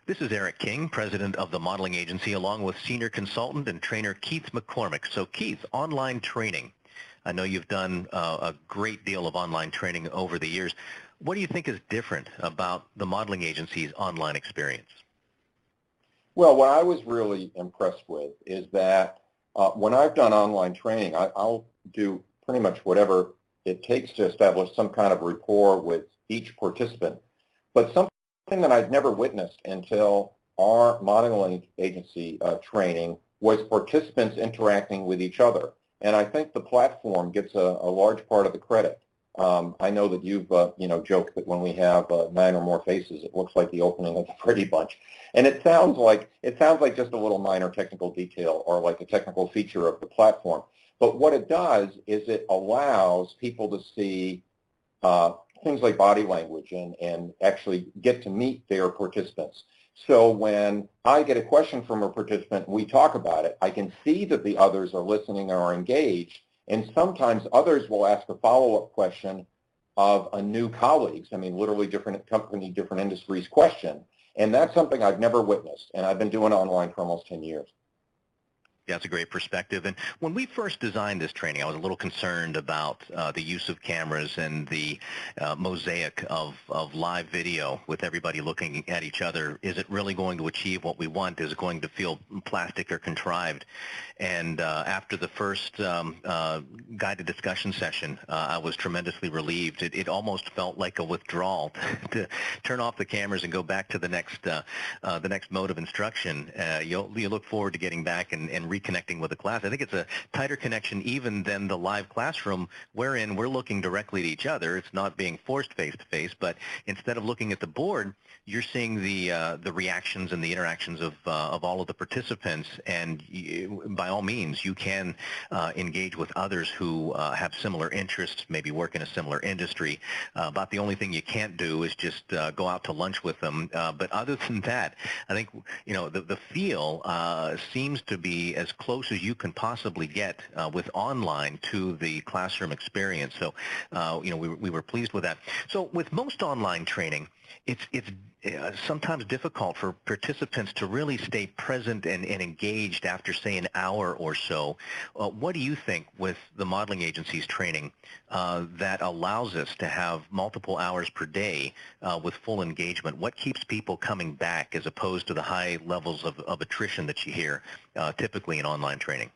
This is Eric King, president of the modeling agency, along with senior consultant and trainer Keith McCormick. So Keith, online training. I know you've done a great deal of online training over the years. What do you think is different about the modeling agency's online experience? Well, what I was really impressed with is that when I've done online training, I'll do pretty much whatever it takes to establish some kind of rapport with each participant. But something that I'd never witnessed until our modeling agency training was participants interacting with each other. And I think the platform gets a large part of the credit. I know that you've joked that when we have 9 or more faces, it looks like the opening of the Brady Bunch, and it sounds like just a little minor technical detail or like a technical feature of the platform. But what it does is it allows people to see things like body language and actually get to meet their participants. So when I get a question from a participant, we talk about it, I can see that the others are listening or are engaged, and sometimes others will ask a follow-up question of a new colleague's, literally different company, different industries question, and that's something I've never witnessed, and I've been doing online for almost 10 years. Yeah, that's a great perspective. And when we first designed this training, I was a little concerned about the use of cameras and the mosaic of live video with everybody looking at each other. Is it really going to achieve what we want? Is it going to feel plastic or contrived? And after the first guided discussion session, I was tremendously relieved. It almost felt like a withdrawal to turn off the cameras and go back to the next mode of instruction. You look forward to getting back and reconnecting with the class. I think it's a tighter connection even than the live classroom, wherein we're looking directly at each other. It's not being forced face-to-face, but instead of looking at the board, you're seeing the reactions and the interactions of all of the participants, and by all means, you can engage with others who have similar interests, maybe work in a similar industry. About the only thing you can't do is just go out to lunch with them. But other than that, I think the feel seems to be as close as you can possibly get with online to the classroom experience. So, we were pleased with that. So with most online training, it's sometimes difficult for participants to really stay present and engaged after, say, an hour or so. What do you think with the modeling agency's training that allows us to have multiple hours per day with full engagement? What keeps people coming back as opposed to the high levels of attrition that you hear typically in online training?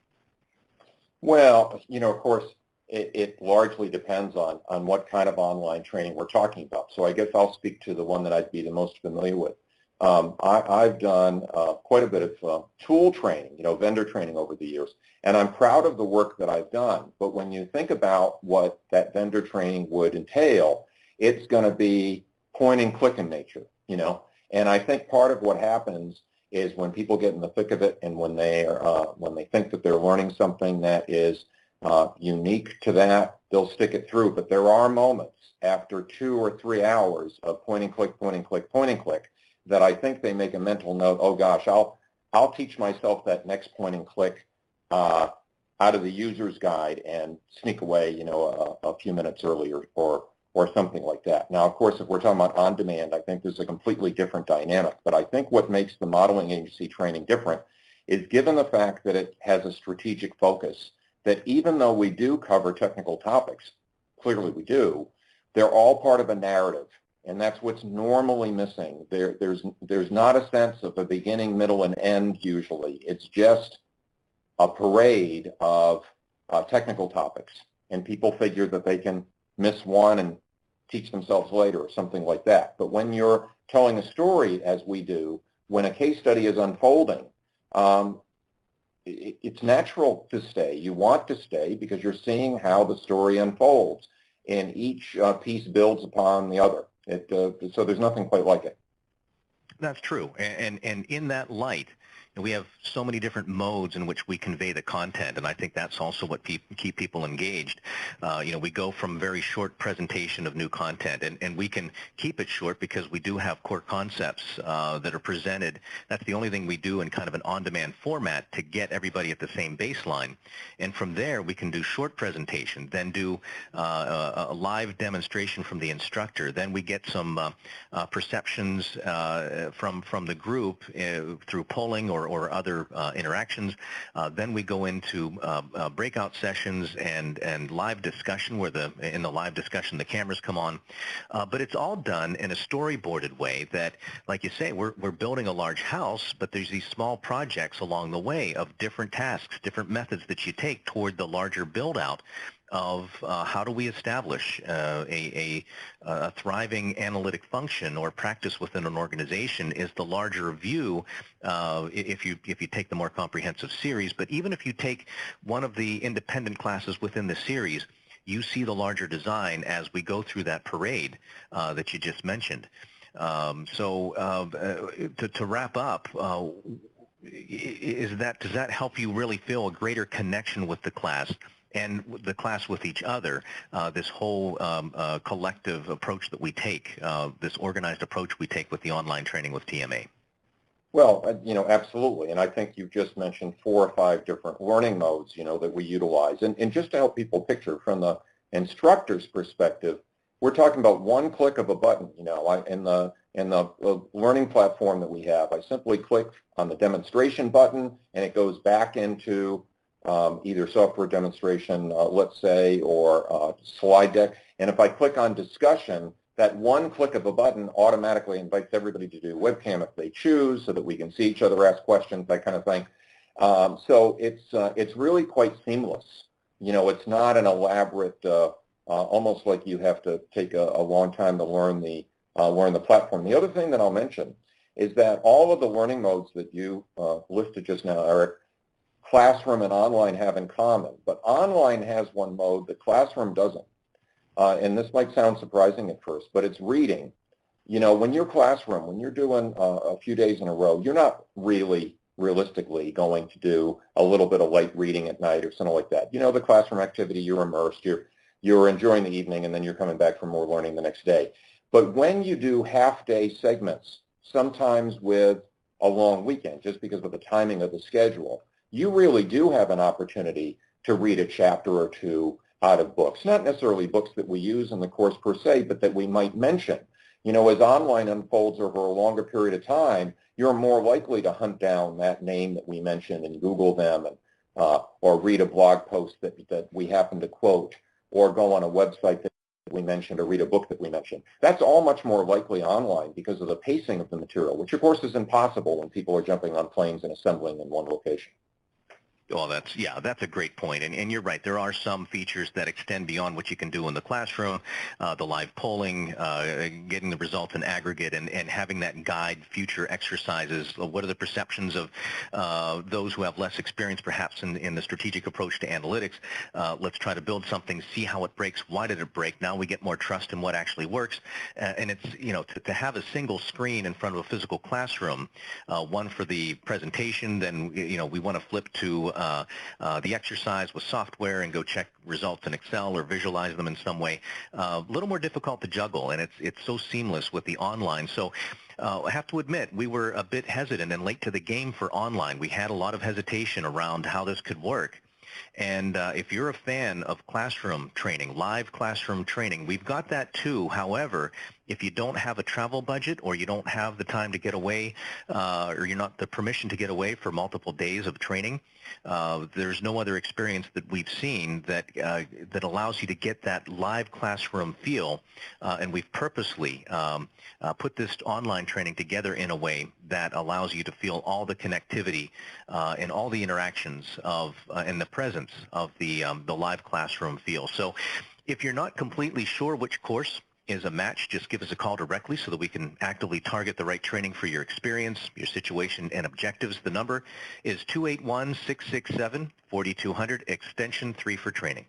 Well, of course, it largely depends on what kind of online training we're talking about. So I guess I'll speak to the one that I'd be the most familiar with. I've done quite a bit of tool training, vendor training over the years, and I'm proud of the work that I've done. But when you think about what that vendor training would entail, it's going to be point and click in nature, And I think part of what happens is when people get in the thick of it and when they think that they're learning something that is unique to that, they'll stick it through. But there are moments after 2 or 3 hours of point and click, point and click, point and click, that I think they make a mental note, oh gosh, I'll teach myself that next point and click out of the user's guide and sneak away, a few minutes earlier or something like that. Now, of course, if we're talking about on demand, I think there's a completely different dynamic. But I think what makes the modeling agency training different is given the fact that it has a strategic focus, that even though we do cover technical topics, clearly we do, they're all part of a narrative, and that's what's normally missing. There's not a sense of a beginning, middle, and end usually. It's just a parade of technical topics, and people figure that they can miss one and teach themselves later or something like that. But when you're telling a story, as we do, when a case study is unfolding, it's natural to stay. You want to stay because you're seeing how the story unfolds, and each piece builds upon the other. So there's nothing quite like it. That's true. And in that light, And we have so many different modes in which we convey the content, and I think that's also what keep people engaged. We go from very short presentation of new content, and we can keep it short because we do have core concepts that are presented. That's the only thing we do in kind of an on-demand format to get everybody at the same baseline. And from there, we can do short presentation, then do a live demonstration from the instructor. Then we get some perceptions from the group through polling or other interactions. Then we go into breakout sessions and live discussion where in the live discussion the cameras come on. But it's all done in a storyboarded way that, like you say, we're building a large house, but there's these small projects along the way of different tasks, different methods that you take toward the larger build out of how do we establish a thriving analytic function or practice within an organization is the larger view if you take the more comprehensive series. But even if you take one of the independent classes within the series, you see the larger design as we go through that parade that you just mentioned. To wrap up, does that help you really feel a greater connection with the class and the class with each other, this whole collective approach that we take, this organized approach we take with the online training with TMA? Well, absolutely. And I think you've just mentioned 4 or 5 different learning modes, that we utilize. And just to help people picture from the instructor's perspective, we're talking about one click of a button. In the learning platform that we have, I simply click on the demonstration button, and it goes back into either software demonstration, let's say, or slide deck. And if I click on discussion, that one click of a button automatically invites everybody to do webcam if they choose, so that we can see each other, ask questions, that kind of thing. So it's really quite seamless. It's not an elaborate, almost like you have to take a long time to learn the platform. The other thing that I'll mention is that all of the learning modes that you listed just now, Eric, Classroom and online have in common, but online has one mode that Classroom doesn't. And this might sound surprising at first, but it's reading. When you're Classroom, when you're doing a few days in a row, you're not really realistically going to do a little bit of light reading at night or something like that. The classroom activity, you're immersed, you're enjoying the evening, and then you're coming back for more learning the next day. But when you do half-day segments, sometimes with a long weekend, just because of the timing of the schedule, you really do have an opportunity to read a chapter or two out of books. Not necessarily books that we use in the course per se, but that we might mention. As online unfolds over a longer period of time, you're more likely to hunt down that name that we mentioned and Google them, and, or read a blog post that we happen to quote, or go on a website that we mentioned, or read a book that we mentioned. That's all much more likely online because of the pacing of the material, which of course is impossible when people are jumping on planes and assembling in one location. Well, that's a great point. And you're right. There are some features that extend beyond what you can do in the classroom, the live polling, getting the results in aggregate, and having that guide future exercises. What are the perceptions of those who have less experience, perhaps, in the strategic approach to analytics? Let's try to build something, see how it breaks. Why did it break? Now we get more trust in what actually works. And it's, to have a single screen in front of a physical classroom, one for the presentation, then, we want to flip to the exercise with software and go check results in Excel or visualize them in some way. A little more difficult to juggle, and it's so seamless with the online. So I have to admit, we were a bit hesitant and late to the game for online. We had a lot of hesitation around how this could work. And if you're a fan of classroom training, live classroom training, we've got that too. However, if you don't have a travel budget, or you don't have the time to get away, or you're not the permission to get away for multiple days of training, there's no other experience that we've seen that allows you to get that live classroom feel. And we've purposely put this online training together in a way that allows you to feel all the connectivity and all the interactions of and the presence of the live classroom feel. So if you're not completely sure which course is a match, just give us a call directly so that we can actively target the right training for your experience, your situation, and objectives. The number is 281-667-4200, extension 3 for training.